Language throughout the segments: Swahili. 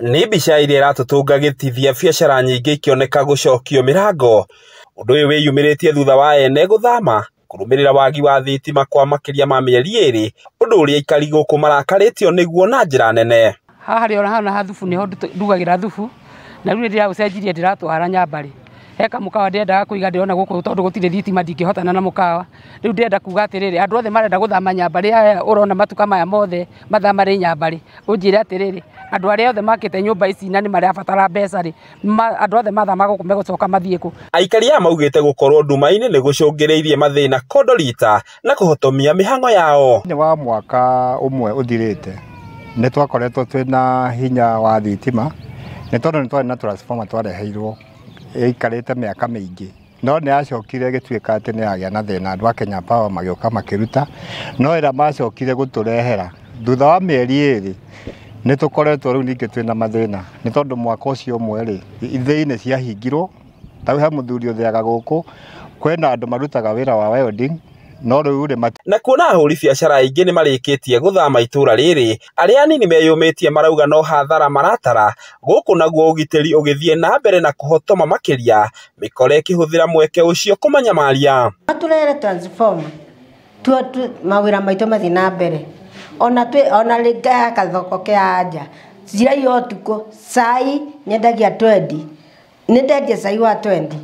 Nĩ mbica ĩrĩa ĩratũtũngagĩrithia biacara nyingĩ ikĩoneka gũcokio mĩrango. Ũndũ ũyũ wĩyumĩrĩtie thutha wa ene gũthama kũrũmĩrĩra wagi wa thitima kwa makĩria ma mĩeri 2, ũndũ ũrĩa aikari gũkũ marakarĩtio nĩguo na njĩra nene. Haha rĩo hana thubu niho ndugagĩra thubu, na rĩu nĩndĩra gũcenjirie ndĩratwara Nyambari. Heka mũkawa ndĩrendaga kũiga ndĩrona gũkũ tondũ gũtirĩ thitima ndingĩhotana na mũkawa. Rĩu ndĩrenda kuga atĩrĩrĩ, andũ othe marenda gũthama Nyambari, aya ũrona matuka maya mothe mathama rĩ Nyambari. Ũnjĩre atĩrĩrĩ, andũ arĩa othe makĩte nyũmba ici na nĩ marabatara mbeca rĩ, andũ othe mathama gũkũ megũcoka mathiĩ kũ? Aikari aya maugĩte gũkorwo nduma-inĩ nĩ gũcũngĩrĩirie mathĩna Kondolita na kũhotomia mĩhang'o yao. Nĩ wa mwaka ũmwe ũthirĩte nĩ twakoretwo twĩna hinya wa thitima, nĩ tondũ nĩ twarĩ na transformer twareheirwo ĩikarĩte mĩaka mĩingĩ, no nĩ yacokire gĩtuĩka atĩ nĩ yagĩa na thĩna, andũ a Kenya Power magĩũka makĩruta, no ĩrĩa macokire gũtũrehera thutha wa mĩeri 2 nĩ tũkoretwo rĩu ningĩ twĩna mathĩna, nĩ tondũ mwaka ũcio ũmwe rĩ ithĩi nĩ ciahingirwo. Tarĩu he mũthuri ũthĩaga gũkũ, kwĩna andũ marutaga wĩra wa welding, no rĩu rĩ na kuona ahũri biacara aingĩ nĩ marĩkĩtie gũthama itũra rĩrĩ, arĩa anini meyũmĩtie marauga no hathara maratara, gũkũ naguo ũgitĩri ũgĩthiĩ na mbere na kũhotoma makĩria, mĩkora ĩkĩhũthĩra mweke ũcio kũmanyamaria. Matũrehere transformer mawĩra maitũ mathiĩ na mbere, ona rĩngĩ gathoko kĩa nja njira ũtukũ, cai nyendagia 20, nĩ ndendia cai wa 20,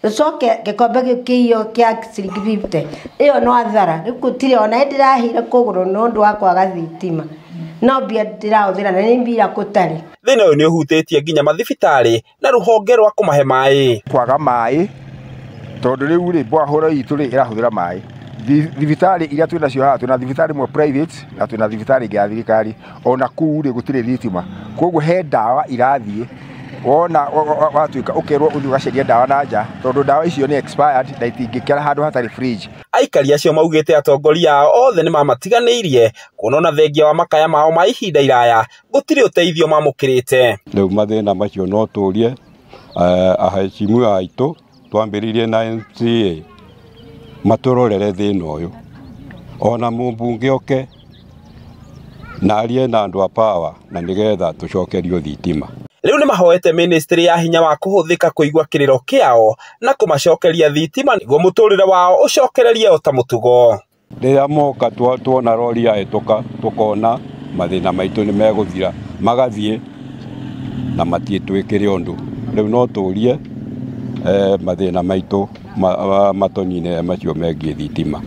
Soke gĩkombe kĩyo kĩa ciringi 50, ĩyo no athara. Rĩu gũtirĩ ona ndĩrahire kũgũrũ nĩ ũndũ wa kwaga thitima, no mbia ndĩrahũthĩra na nĩ mbia gũtarĩ. Thĩna ũyũ nĩ ũhutĩtie nginya mathibitarĩ na rũhonge rwa kũmahe maĩ. Kwaga maĩ tondũ rĩu rĩ borehole itũ rĩ ĩrahũthĩra maĩ. Thibitarĩ iria twĩna cio haha, twĩna thibitarĩ mwe private na twĩna thibitarĩ ingĩ ya thirikari, ona kũu rĩ gũtirĩ thitima, koguo he ndawa irathiĩ wona watuĩka ũkerwo ũthiĩ ũgacaria ndawa na nja tondũ ndawa icio nĩ expired na itingĩkĩra handũ hatarĩ fridge. Aikari acio maugĩte atongoria ao othe nĩ mamatiganĩirie, kuona na thengia wa makaya mao ma ihinda iraya gũtirĩ ũteithio mamũkĩrĩte. Rĩu mathĩna macio no tũrie ahecimu aitũ twambĩrĩirie na MCA matũrorere thĩna ũyũ, ona mũmbunge oke na arie na andũ a Power na nĩgetha tũcokerio thitima. Rĩu nĩ mahoete ministry ya hinya wa kũhũthĩka kũigua kĩrĩro kĩao na kũmacokeria thitima nĩguo mũtũrĩre wao ũcokererie o ta mũtugo. Rĩrĩa moka tuona rori yahĩtũka tũkona mathĩna maitũ nĩ megũthira, magathiĩ na matiĩtwĩkĩre ũndũ. Rĩu no tũrie mathĩna maitũ matonine macio megiĩ thitima.